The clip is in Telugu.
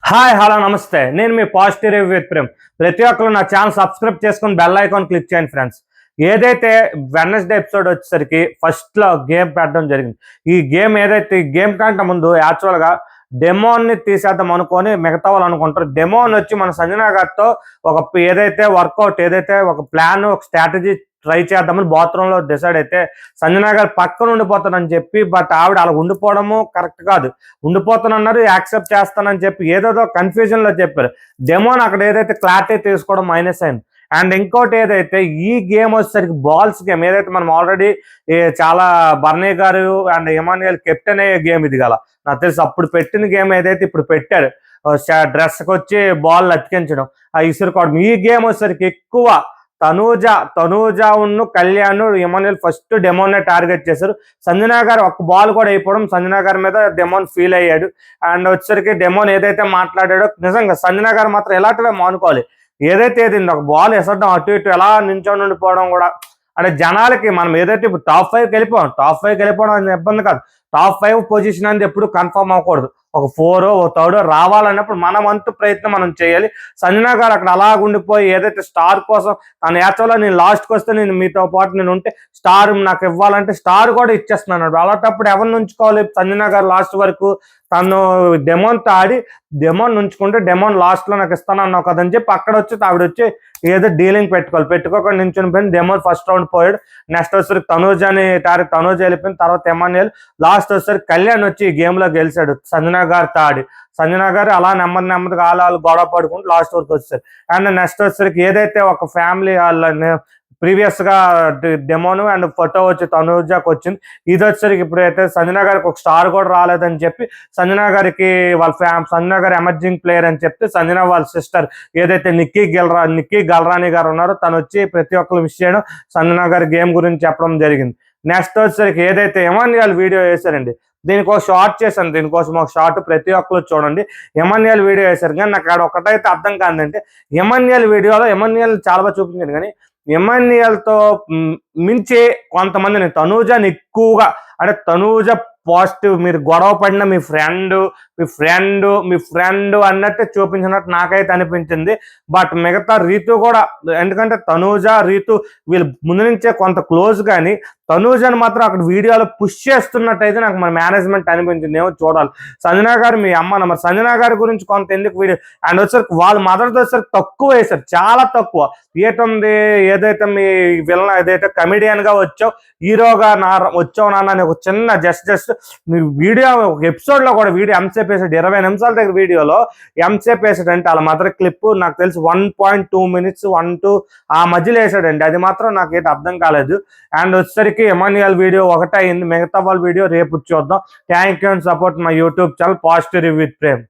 హాయ్ హలో నమస్తే నేను మీ పాజిటివ్ రివ్యూ విత్ ప్రేమ్. ప్రతి ఒక్కరు నా ఛానల్ సబ్స్క్రైబ్ చేసుకుని బెల్ ఐకాన్ క్లిక్ చేయండి ఫ్రెండ్స్. ఏదైతే వెడ్నెస్డే ఎపిసోడ్ వచ్చేసరికి ఫస్ట్లో గేమ్ పెట్టడం జరిగింది. ఈ గేమ్ కంటే ముందు యాక్చువల్గా డెమోన్ని తీసేద్దాం అనుకొని మిగతా వాళ్ళు అనుకుంటారు. డెమోన్ వచ్చి మన సంజనా గారితో ఒక ఏదైతే ఒక ప్లాన్ ఒక స్ట్రాటజీ ట్రై చేద్దామని బాత్రూంలో డిసైడ్ అయితే సంజనా గారు పక్కన ఉండిపోతానని చెప్పి, బట్ ఆవిడ అలా ఉండిపోవడము కరెక్ట్ కాదు. ఉండిపోతానన్నారు, యాక్సెప్ట్ చేస్తానని చెప్పి ఏదేదో కన్ఫ్యూజన్లో చెప్పారు. డెమోన్ అక్కడ ఏదైతే క్లారిటీ తీసుకోవడం మైనస్ అయింది. అండ్ ఇంకోటి ఏదైతే ఈ గేమ్ వచ్చేసరికి బాల్స్ గేమ్ ఏదైతే మనం ఆల్రెడీ చాలా బర్నీ గారు అండ్ ఇమాన్యుయల్ కెప్టెన్ అయ్యే గేమ్ ఇది గల నాకు తెలిసి అప్పుడు పెట్టిన గేమ్ ఏదైతే ఇప్పుడు పెట్టారు డ్రెస్కి వచ్చి బాల్ అతికించడం ఆ ఇసురుకోవడం. ఈ గేమ్ వచ్చేసరికి ఎక్కువ తనూజ ఉన్ను కళ్యాణ్ ఇమాన్యుయల్ ఫస్ట్ డెమోన్నే టార్గెట్ చేశారు. సంజనా గారు ఒక్క బాల్ కూడా అయిపోవడం సంజనా గారి మీద డెమోన్ ఫీల్ అయ్యాడు. అండ్ వచ్చేసరికి డెమోన్ ఏదైతే మాట్లాడాడో నిజంగా సంజనా గారు మాత్రం ఎలాంటివే మానుకోవాలి. ఏదైతే ఒక బాల్ ఎసడం అటు ఇటు ఎలా నించొని ఉండిపోవడం కూడా అంటే జనాలకి మనం ఏదైతే ఇప్పుడు టాప్ 5కి వెళ్ళిపోవడం అనేది ఇబ్బంది కాదు. టాప్ 5 పొజిషన్ అనేది ఎప్పుడు కన్ఫర్మ్ అవ్వకూడదు. ఒక 4 ఒక 3 రావాలన్నప్పుడు మన వంతు ప్రయత్నం మనం చేయాలి. సంజనా గారు అక్కడ అలాగుండిపోయి ఏదైతే స్టార్ కోసం తను యాక్చువల్గా నేను లాస్ట్కి వస్తే నేను మీతో పాటు నేను ఉంటే స్టార్ నాకు ఇవ్వాలంటే స్టార్ కూడా ఇచ్చేస్తున్నాడు. అలాంటప్పుడు ఎవరిని ఉంచుకోవాలి? సంజనా గారు లాస్ట్ వరకు తను డెమోన్తో ఆడి డెమోన్ ఉంచుకుంటే డెమోన్ లాస్ట్లో నాకు ఇస్తానన్నావు కదని చెప్పి అక్కడ వచ్చి ఆవిడ వచ్చి ఏదో డీలింగ్ పెట్టుకోకుండా నించుని పోయింది. డెమోన్ ఫస్ట్ రౌండ్ పోయాడు. నెక్స్ట్ వచ్చేసరికి తనూజ వెళ్ళిపోయిన తర్వాత ఎమాన్యుయల్, లాస్ట్ వచ్చేసరికి కళ్యాణ్ వచ్చి ఈ గేమ్లో గెలిచాడు సంజనా గారితో ఆడి. సంజనా గారు అలా నెమ్మదిగా వాళ్ళు గొడవ పడుకుంటూ లాస్ట్ వరకు వచ్చారు. అండ్ నెక్స్ట్ వచ్చేసరికి ఏదైతే ఒక ఫ్యామిలీ వాళ్ళ ప్రీవియస్ గా డెమోను అండ్ ఫోటో వచ్చి తనూజాకి వచ్చింది. ఇది వచ్చేసరికి ఇప్పుడైతే సంజనా గారికి ఒక స్టార్ కూడా రాలేదని చెప్పి సంజనా గారికి సంజనా గారు ఎమర్జింగ్ ప్లేయర్ అని చెప్తే సంజనా వాళ్ళ సిస్టర్ ఏదైతే నిక్కీ గల్రాని గారు ఉన్నారో తను వచ్చి ప్రతి ఒక్కరు విష్ చేయడం సంజనా గారి గేమ్ గురించి చెప్పడం జరిగింది. నెక్స్ట్ వచ్చేసరికి ఏదైతే ఎమాన్యుయల్ వీడియో వేశారండి, దీనికి ఒక షార్ట్ చేశాను. దీనికోసం ఒక షార్ట్ ప్రతి ఒక్కరు చూడండి. ఎమాన్యుయల్ వీడియో వేశారు కానీ నాకు అక్కడ ఒకటైతే అర్థం కాదంటే ఎమాన్యుయల్ వీడియోలో ఎమాన్యుయల్ చాలా బాగా చూపించారు కానీ ఎమాన్యుయల్తో మించి కొంతమందిని తనూజని ఎక్కువగా అంటే తనూజ పాజిటివ్ మీరు గొడవ పడిన మీ ఫ్రెండ్ అన్నట్టే చూపించినట్టు నాకైతే అనిపించింది. బట్ మిగతా రీతు కూడా, ఎందుకంటే రీతు వీళ్ళు ముందు నుంచే కొంత క్లోజ్ కానీ తనూజని మాత్రం అక్కడ వీడియోలో పుష్ చేస్తున్నట్టయితే నాకు మన మేనేజ్మెంట్ అనిపించింది. ఏమో చూడాలి. సంజనా గారు మీ అమ్మ మరి సంజనా గారి గురించి కొంత ఎందుకు వీడియో అండ్ వచ్చేసరికి వాళ్ళ మదర్తో వచ్చేసరికి తక్కువ వేశారు, చాలా తక్కువ. ఏదైతే మీ విలన్ ఏదైతే కమెడియన్ గా వచ్చావు హీరోగా వచ్చావు నాన్న అని ఒక చిన్న జస్ట్ మీరు వీడియో ఒక ఎపిసోడ్ లో కూడా వీడియో ఎంతసేపు వేసాడు, 20 నిమిషాల దగ్గర వీడియోలో ఎంతసేపు వేసాడంటే వాళ్ళ మదర్ క్లిప్ నాకు తెలిసి 1.2 minutes 1-2 ఆ మధ్యలో వేసాడండి. అది మాత్రం నాకైతే అర్థం కాలేదు. అండ్ వచ్చేసరికి ఎమాన్యుయల్ వీడియో ఒకటే అయింది, మిగతా వాళ్ళ వీడియో రేపు చూద్దాం. Thank you and support my YouTube channel positive review with Prem.